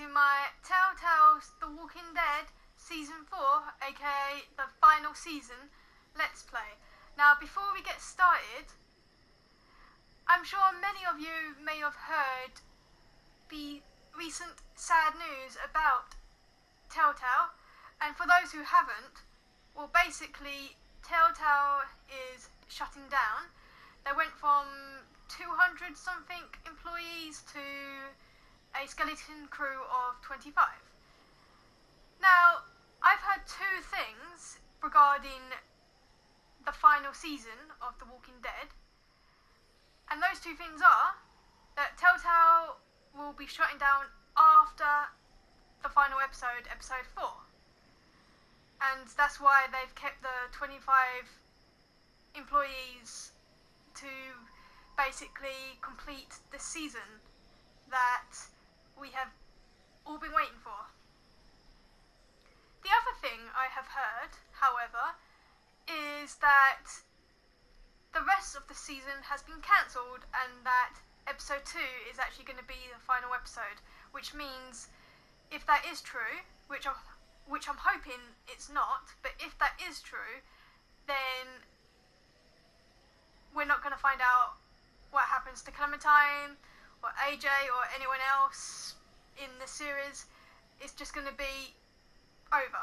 to my TellTale's The Walking Dead Season 4, aka the final season, Let's Play. Now, before we get started, I'm sure many of you may have heard the recent sad news about TellTale, and for those who haven't, well, basically, TellTale is shutting down. They went from 200 something employees to a skeleton crew of 25. Now, I've heard two things regarding the final season of The Walking Dead, and those two things are that TellTale will be shutting down after the final episode, episode 4. And that's why they've kept the 25 employees to basically complete the season that we have all been waiting for. The other thing I have heard, however, is that the rest of the season has been cancelled and that episode 2 is actually going to be the final episode, which means if that is true, which I'm hoping it's not, but if that is true, then we're not going to find out what happens to Clementine or AJ or anyone else in the series. It's just going to be over.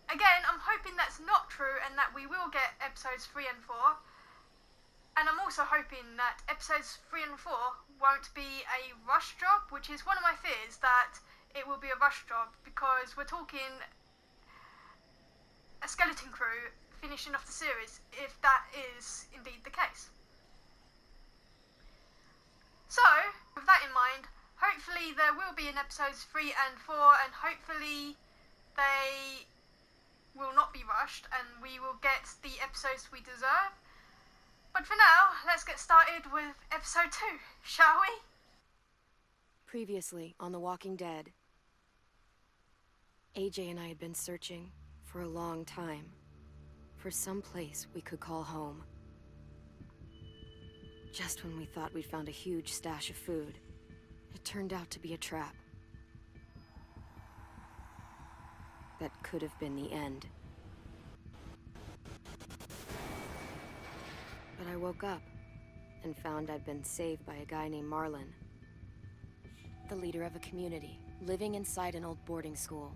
Again, I'm hoping that's not true and that we will get episodes 3 and 4. And I'm also hoping that episodes 3 and 4 won't be a rush job, which is one of my fears, that it will be a rush job, because we're talking a skeleton crew finishing off the series, if that is indeed the case. So, with that in mind, hopefully there will be in episodes 3 and 4, and hopefully they will not be rushed and we will get the episodes we deserve. But for now, let's get started with episode 2, shall we? Previously on The Walking Dead, AJ and I had been searching for a long time for some place we could call home. Just when we thought we'd found a huge stash of food, it turned out to be a trap. That could have been the end. But I woke up and found I'd been saved by a guy named Marlon, the leader of a community living inside an old boarding school.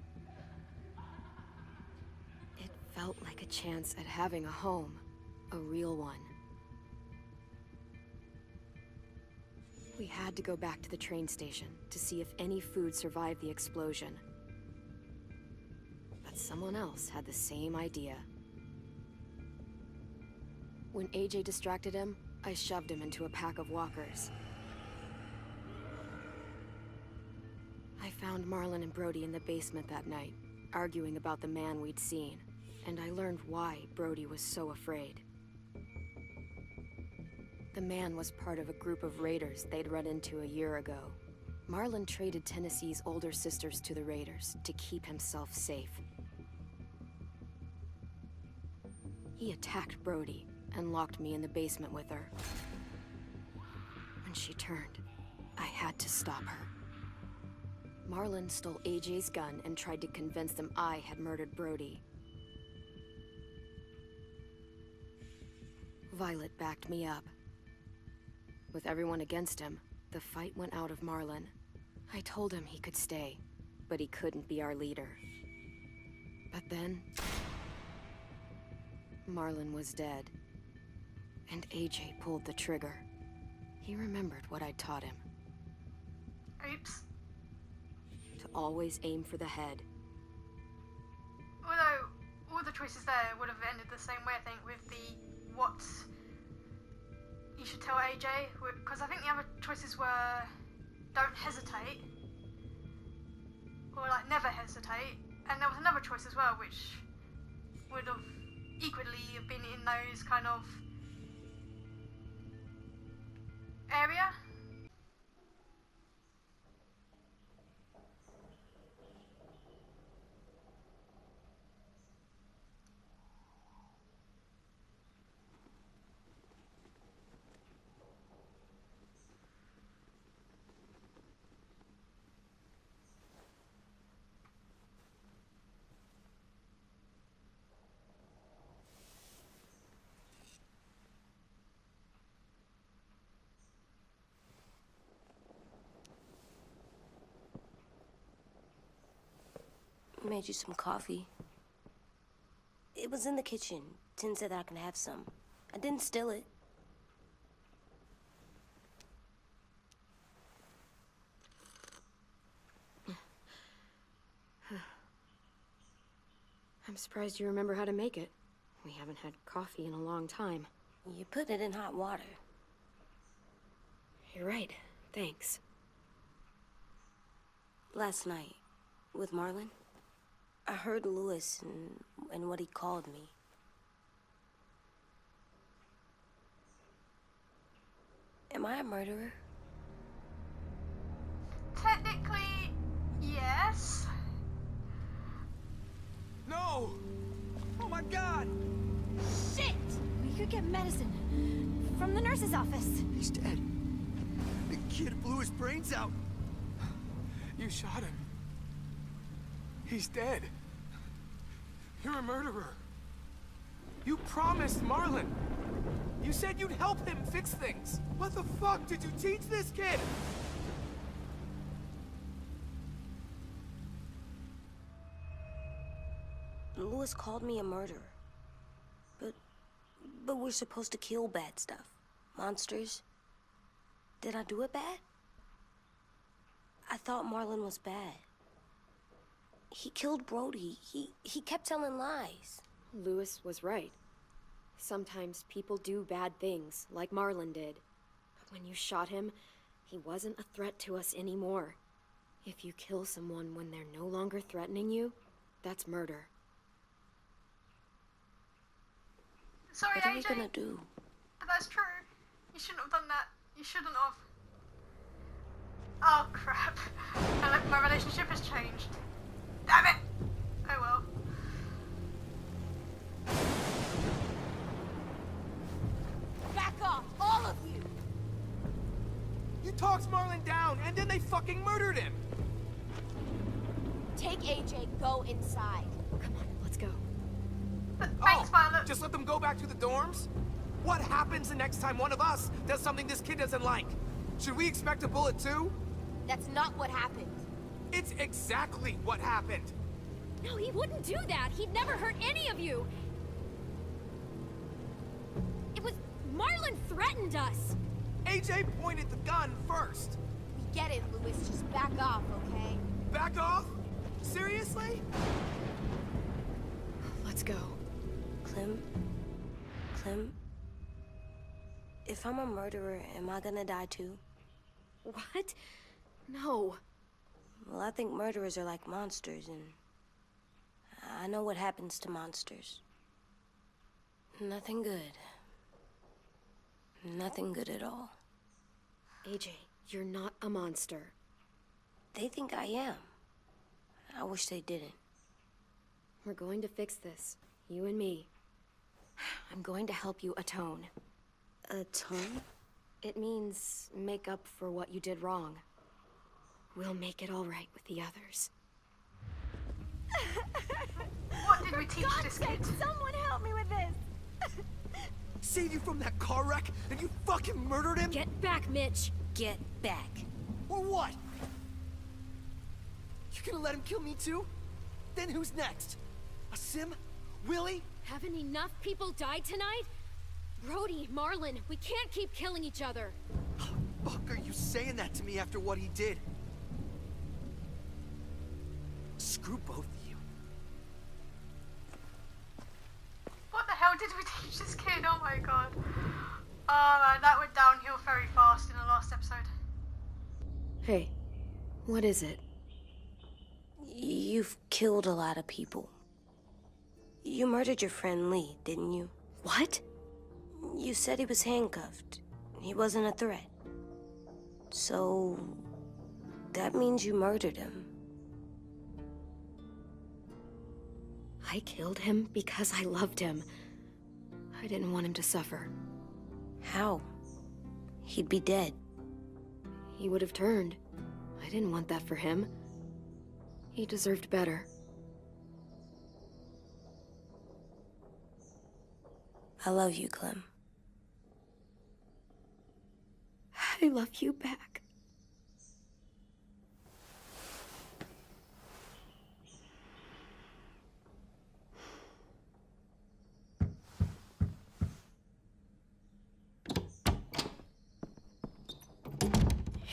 It felt like a chance at having a home, a real one. We had to go back to the train station to see if any food survived the explosion. But someone else had the same idea. When AJ distracted him, I shoved him into a pack of walkers. I found Marlon and Brody in the basement that night, arguing about the man we'd seen, and I learned why Brody was so afraid. The man was part of a group of raiders they'd run into a year ago. Marlon traded Tennessee's older sisters to the raiders to keep himself safe. He attacked Brody and locked me in the basement with her. When she turned, I had to stop her. Marlon stole AJ's gun and tried to convince them I had murdered Brody. Violet backed me up. With everyone against him, the fight went out of Marlon. I told him he could stay, but he couldn't be our leader. But then, Marlon was dead, and AJ pulled the trigger. He remembered what I'd taught him. Oops. To always aim for the head. Although, all the choices there would have ended the same way, I think, with the what you should tell AJ, because I think the other choices were don't hesitate, or like never hesitate, and there was another choice as well which would have equally have been in those kind of area. made you some coffee. It was in the kitchen. Tin said that I can have some. I didn't steal it. I'm surprised you remember how to make it. We haven't had coffee in a long time. You put it in hot water. You're right. Thanks. Last night, with Marlon, I heard Lewis and what he called me. Am I a murderer? Technically, yes. No! Oh my god! Shit! We could get medicine from the nurse's office. He's dead. The kid blew his brains out. You shot him. He's dead. You're a murderer. You promised Marlon. You said you'd help him fix things. What the fuck did you teach this kid? Lewis called me a murderer. But we're supposed to kill bad stuff. Monsters. Did I do it bad? I thought Marlon was bad. He killed Brody. He kept telling lies. Lewis was right. Sometimes people do bad things, like Marlon did. But when you shot him, he wasn't a threat to us anymore. If you kill someone when they're no longer threatening you, that's murder. Sorry, What are we AJ, gonna do? but that's true. You shouldn't have done that. You shouldn't have. Oh, crap. I like my relationship has changed. Damn it! Oh well. Back off, all of you! You talked Marlon down, and then they fucking murdered him! Take AJ, go inside. Come on, let's go. Thanks, Violet. Just let them go back to the dorms? What happens the next time one of us does something this kid doesn't like? Should we expect a bullet too? That's not what happened. It's exactly what happened. No, he wouldn't do that. He'd never hurt any of you. It was... Marlon threatened us. AJ pointed the gun first. We get it, Lewis. Just back off, okay? Back off? Seriously? Let's go. Clem, if I'm a murderer, am I gonna die too? What? No. Well, I think murderers are like monsters, and I know what happens to monsters. Nothing good. Nothing good at all. AJ, you're not a monster. They think I am. I wish they didn't. We're going to fix this. You and me. I'm going to help you atone. Atone? It means make up for what you did wrong. We'll make it all right with the others. What did we teach God's this sake, kid? someone help me with this! Saved you from that car wreck, and you fucking murdered him? Get back, Mitch! Get back. Or what? You gonna let him kill me too? Then who's next? A Sim? Willie? Haven't enough people died tonight? Brody, Marlon, we can't keep killing each other. Fuck are you saying that to me after what he did? Screw both of you. What the hell did we teach this kid? Oh my god. Oh man, that went downhill very fast in the last episode. Hey, what is it? You've killed a lot of people. You murdered your friend Lee, didn't you? What? You said he was handcuffed. He wasn't a threat. So... that means you murdered him. I killed him because I loved him. I didn't want him to suffer. How? He'd be dead. He would have turned. I didn't want that for him. He deserved better. I love you, Clem. I love you back.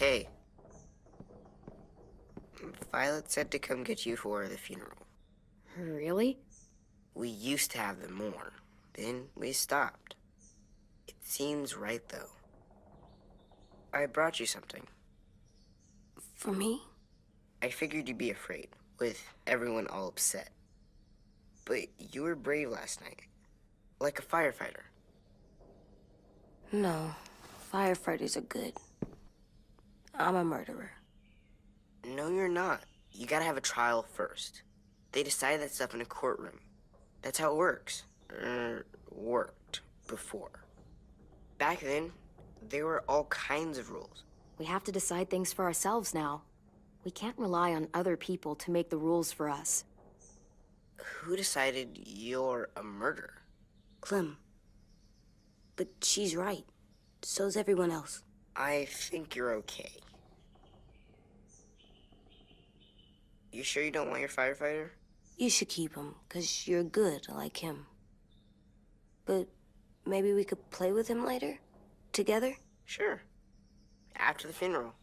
Hey. Violet said to come get you for the funeral. Really? We used to have them more. Then we stopped. It seems right, though. I brought you something. For me? I figured you'd be afraid, with everyone all upset. But you were brave last night. Like a firefighter. No, firefighters are good. I'm a murderer. No, you're not. You gotta have a trial first. They decide that stuff in a courtroom. That's how it works. Worked before. Back then, there were all kinds of rules. We have to decide things for ourselves now. We can't rely on other people to make the rules for us. Who decided you're a murderer? Clem. But she's right. So's everyone else. I think you're okay. You sure you don't want your firefighter? You should keep him, 'cause you're good like him. But maybe we could play with him later? Together? Sure. After the funeral.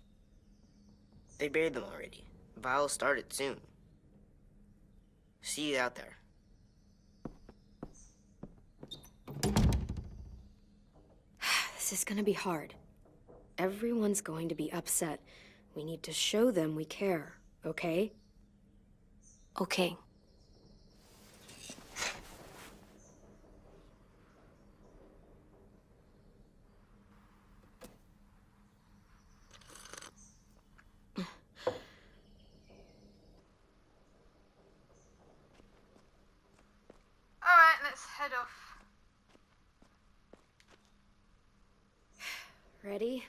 They buried them already. Vile'll start it soon. See you out there. This is gonna be hard. Everyone's going to be upset. We need to show them we care, okay? Okay. Alright, let's head off. Ready?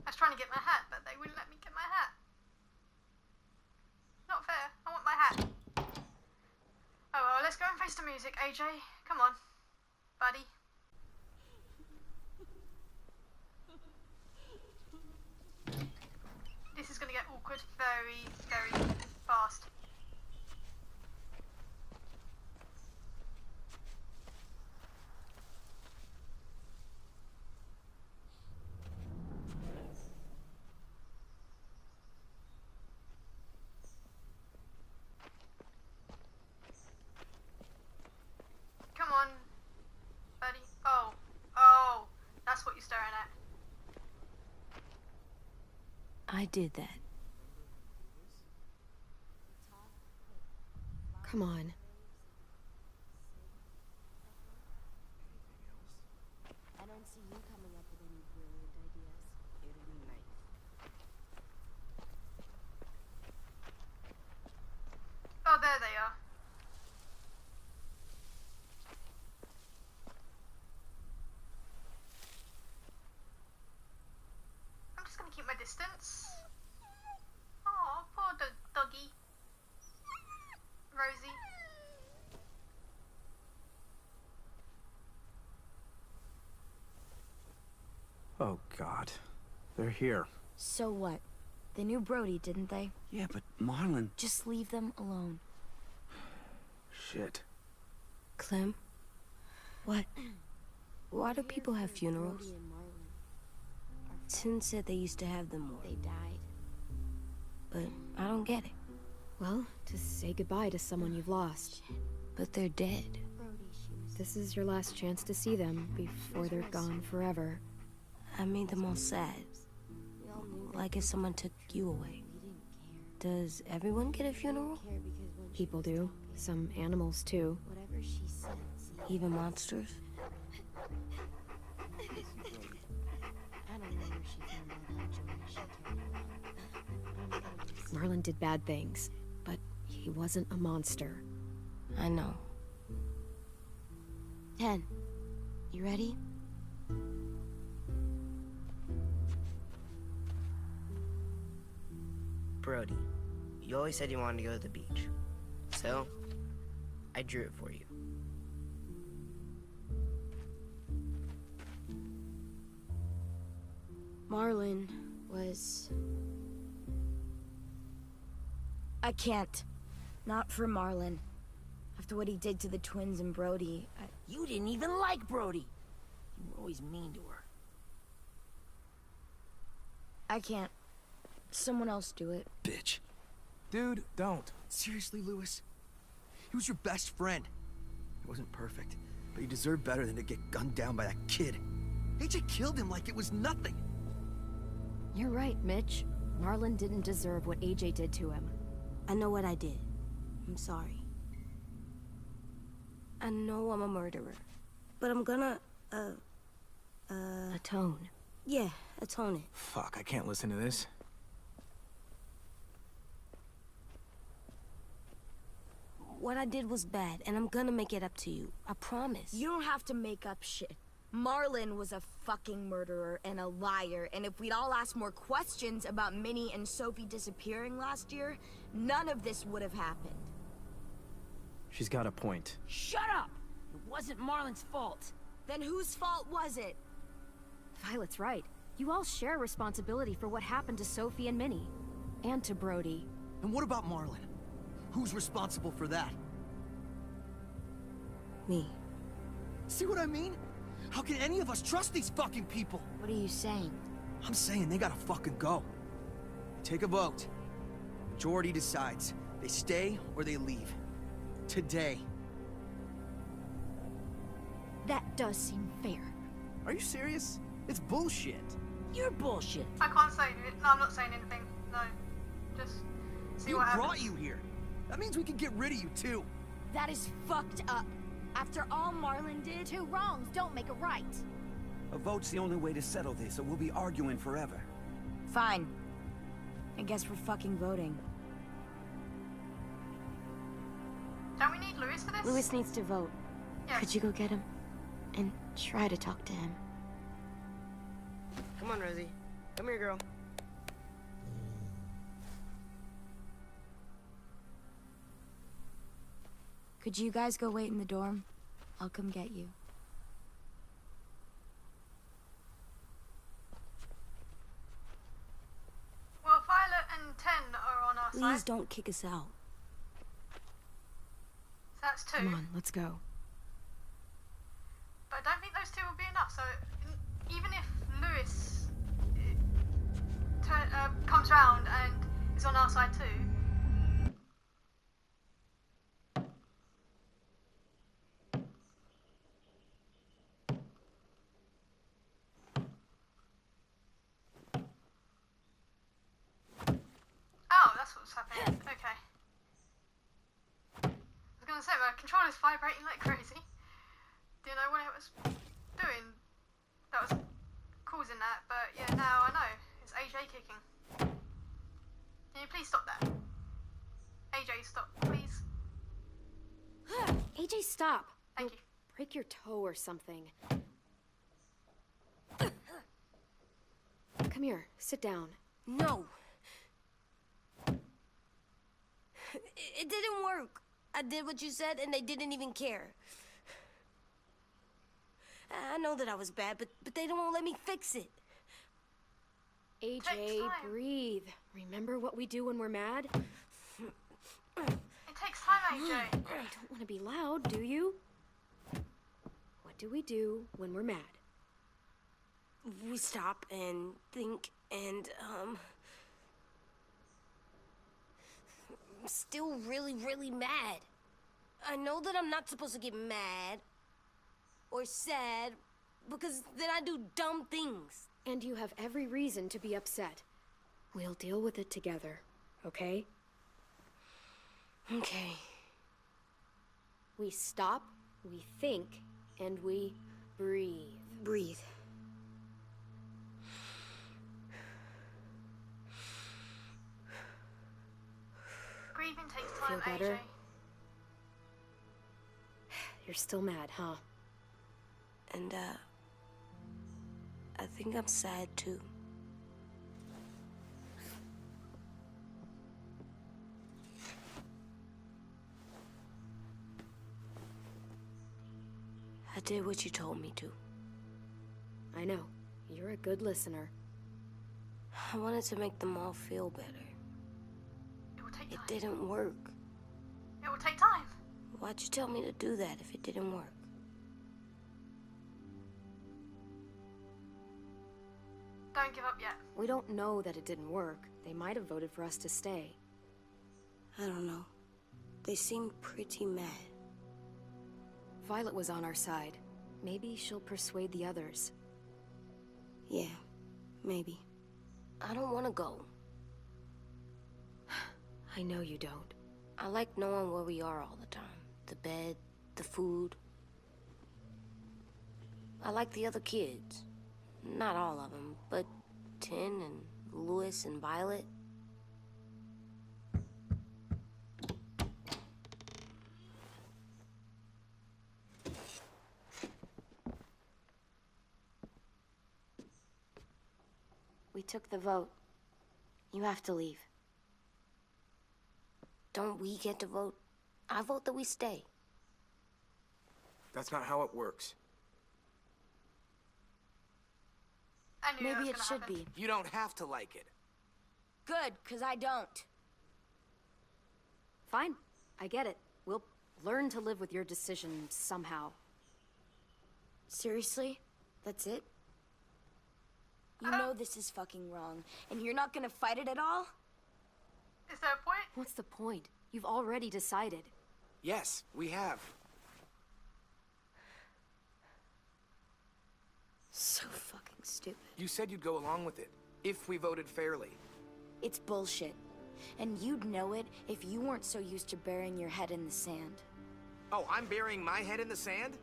I was trying to get my hat, but they wouldn't let me get my hat. Not fair. I want my hat. Oh well, let's go and face the music, AJ. Come on, buddy. This is gonna get awkward very, very fast. Come on, buddy. Oh, that's what you're staring at. I did that. Come on. I don't see you coming up with any brilliant ideas. It'll be nice. Oh, there they are. I'm just gonna keep my distance. Oh, poor doggy. Rosie. Oh, God. They're here. So what? They knew Brody, didn't they? Yeah, but Marlon... Just leave them alone. Shit. Clem? What? Why do people have funerals? Brody and Marlon. Tin said they used to have them more. They died. But I don't get it. Well, to say goodbye to someone you've lost. But they're dead. Brody, she was... This is your last chance to see them before they're gone forever. I made them all sad. We all knew that. Like if someone took you away. We didn't care. Does everyone get a funeral? Care because when she People was do. talking, Some animals, too. whatever she said, see, Even monsters? I don't know where she found out how Joey she cared about. I'm gonna be Marlon did bad things, but he wasn't a monster. I know. 10. You ready? Brody, you always said you wanted to go to the beach. So, I drew it for you. Marlon was... I can't. Not for Marlon. After what he did to the twins and Brody, You didn't even like Brody. You were always mean to her. I can't. Someone else do it. Bitch. Dude, don't. Seriously, Lewis? He was your best friend. He wasn't perfect, but he deserved better than to get gunned down by that kid. AJ killed him like it was nothing. You're right, Mitch. Marlon didn't deserve what AJ did to him. I know what I did. I'm sorry. I know I'm a murderer. But I'm gonna, Atone. yeah, atone it. Fuck, I can't listen to this. What I did was bad, and I'm gonna make it up to you. I promise. You don't have to make up shit. Marlon was a fucking murderer and a liar, and if we'd all asked more questions about Minnie and Sophie disappearing last year, none of this would have happened. She's got a point. Shut up! It wasn't Marlon's fault. Then whose fault was it? Violet's right. You all share responsibility for what happened to Sophie and Minnie. And to Brody. And what about Marlon? Who's responsible for that? Me. See what I mean? How can any of us trust these fucking people? What are you saying? I'm saying they gotta fucking go. Take a vote. Majority decides. They stay or they leave. Today. That does seem fair. Are you serious? It's bullshit. You're bullshit. I can't say it. No, I'm not saying anything. No. Just see We what happens. brought you here. That means we can get rid of you too. That is fucked up. After all Marlon did, Two wrongs don't make a right. A vote's the only way to settle this, or we'll be arguing forever. fine. I guess we're fucking voting. Don't we need Lewis for this? Lewis needs to vote. Yeah. Could you go get him? And try to talk to him. Come on, Rosie. Come here, girl. Could you guys go wait in the dorm? I'll come get you. Well, Violet and Ten are on our Please side. don't kick us out. So that's two. Come on, let's go. But I don't think those two will be enough. So even if Lewis comes round and is on our side too. Oh, that's what's happening. Okay. I was gonna say my controller's vibrating like crazy. Didn't know what it was doing that was causing that, but yeah, now I know. It's AJ kicking. Can you please stop that? AJ, stop, please. AJ, stop. Thank You'll you. break your toe or something. Come here, sit down. No. It didn't work. I did what you said and they didn't even care. I know that I was bad, but they don't let me fix it. AJ, Takes time. breathe. Remember what we do when we're mad? It takes time, AJ. You don't want to be loud, do you? What do we do when we're mad? We stop and think and, I'm still really, really mad. I know that I'm not supposed to get mad or sad because then I do dumb things. And you have every reason to be upset. We'll deal with it together, okay? Okay. We stop, we think, and we breathe. Breathe. Breathing takes time, Feel better? AJ. You're still mad, huh? And, I think I'm sad too. I did what you told me to. I know. You're a good listener. I wanted to make them all feel better. It will take It time. didn't work. It will take time. Why'd you tell me to do that if it didn't work? Don't give up yet. We don't know that it didn't work. They might have voted for us to stay. I don't know. They seem pretty mad. Violet was on our side. Maybe she'll persuade the others. Yeah, maybe. I don't want to go. I know you don't. I like knowing where we are all the time. The bed, the food. I like the other kids. Not all of them, but Tin and Louis and Violet. We took the vote. You have to leave. Don't we get to vote? I vote that we stay. That's not how it works. I knew that Maybe was it gonna should happen. be. You don't have to like it. Good, because I don't. Fine. I get it. We'll learn to live with your decision somehow. Seriously? That's it? You know this is fucking wrong, and you're not gonna fight it at all? Is there a point? What's the point? You've already decided. Yes, we have. So fucking stupid. You said you'd go along with it, if we voted fairly. It's bullshit. And you'd know it if you weren't so used to burying your head in the sand. Oh, I'm burying my head in the sand?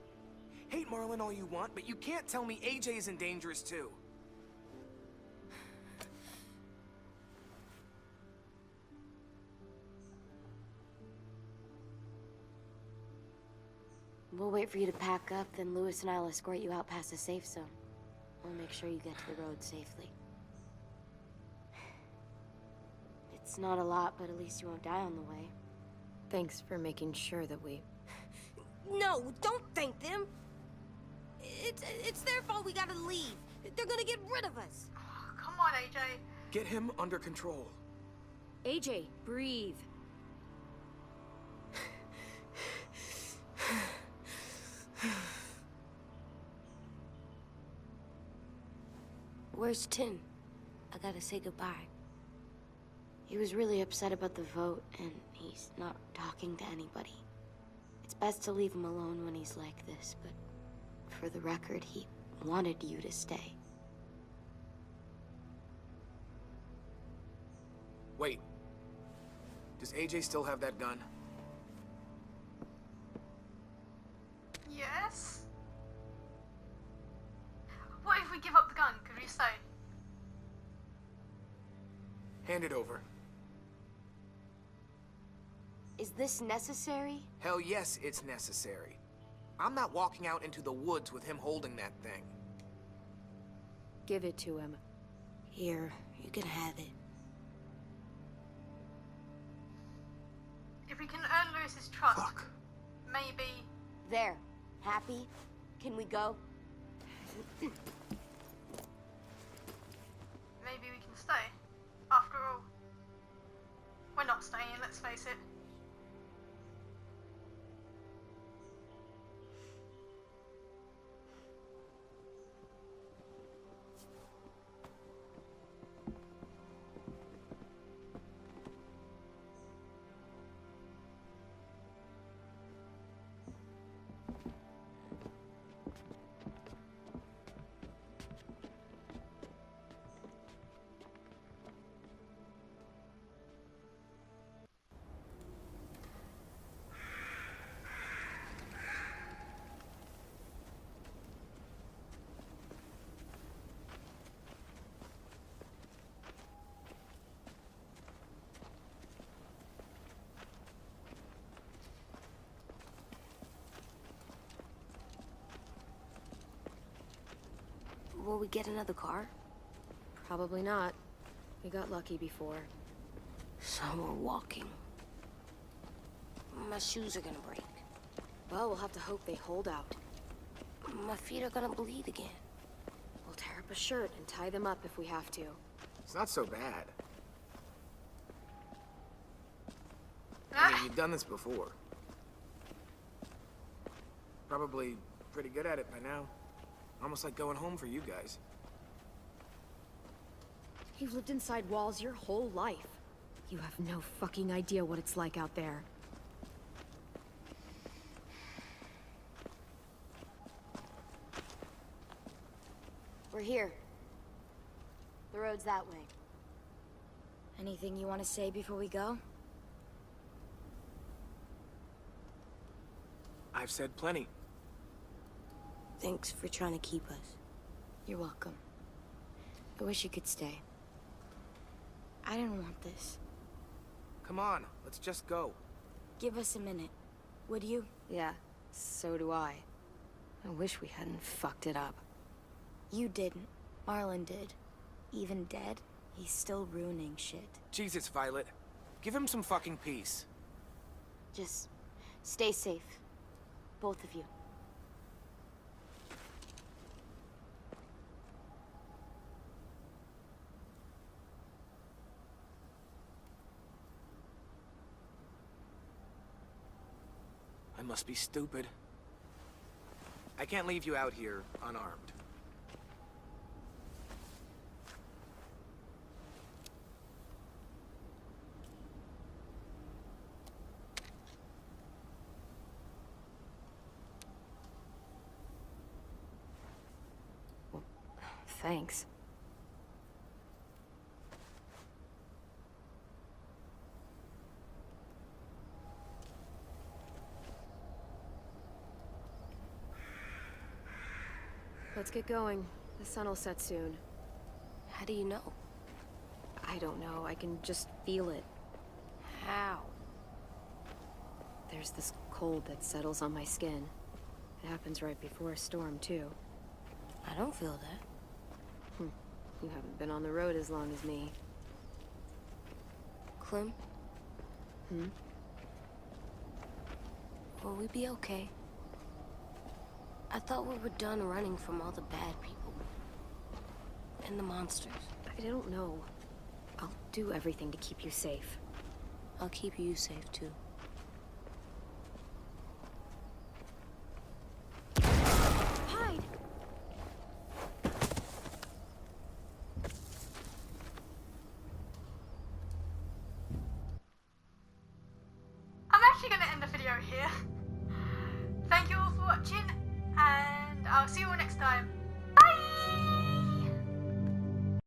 Hate Marlin all you want, but you can't tell me AJ isn't dangerous too. We'll wait for you to pack up, then Louis and I'll escort you out past the safe zone. We'll make sure you get to the road safely. It's not a lot, but at least you won't die on the way. Thanks for making sure that we... No, don't thank them! It's their fault we gotta leave. They're gonna get rid of us. Oh, come on, AJ. Get him under control. AJ, breathe. Where's Tin? I gotta say goodbye. He was really upset about the vote, and he's not talking to anybody. It's best to leave him alone when he's like this, but for the record, he wanted you to stay. Wait. Does AJ still have that gun? Yes? What if we give up the gun? Could we stay? Hand it over. Is this necessary? Hell yes, it's necessary. I'm not walking out into the woods with him holding that thing. Give it to him. Here, you can have it. If we can earn Lewis's trust, Fuck. maybe. There. Happy? Can we go? Maybe we can stay. After all, we're not staying, let's face it. Will we get another car? Probably not. We got lucky before. So we're walking. My shoes are gonna break. Well, we'll have to hope they hold out. My feet are gonna bleed again. We'll tear up a shirt and tie them up if we have to. It's not so bad. I mean, you've done this before. Probably pretty good at it by now. Almost like going home for you guys. You've lived inside walls your whole life. You have no fucking idea what it's like out there. We're here. The road's that way. Anything you want to say before we go? I've said plenty. Thanks for trying to keep us. You're welcome. I wish you could stay. I didn't want this. Come on, let's just go. Give us a minute, would you? Yeah, so do I. I wish we hadn't fucked it up. You didn't. Marlon did. Even dead, he's still ruining shit. Jesus, Violet. Give him some fucking peace. Just stay safe. Both of you. I must be stupid. I can't leave you out here unarmed. Thanks. Let's get going. The sun will set soon. How do you know? I don't know. I can just feel it. How? There's this cold that settles on my skin. It happens right before a storm, too. I don't feel that. You haven't been on the road as long as me. Clem? Hmm? Will we be okay? I thought we were done running from all the bad people. And the monsters. I don't know. I'll do everything to keep you safe. I'll keep you safe, too. Hide! I'm actually going to end the video here. Thank you all for watching, and I'll see you all next time.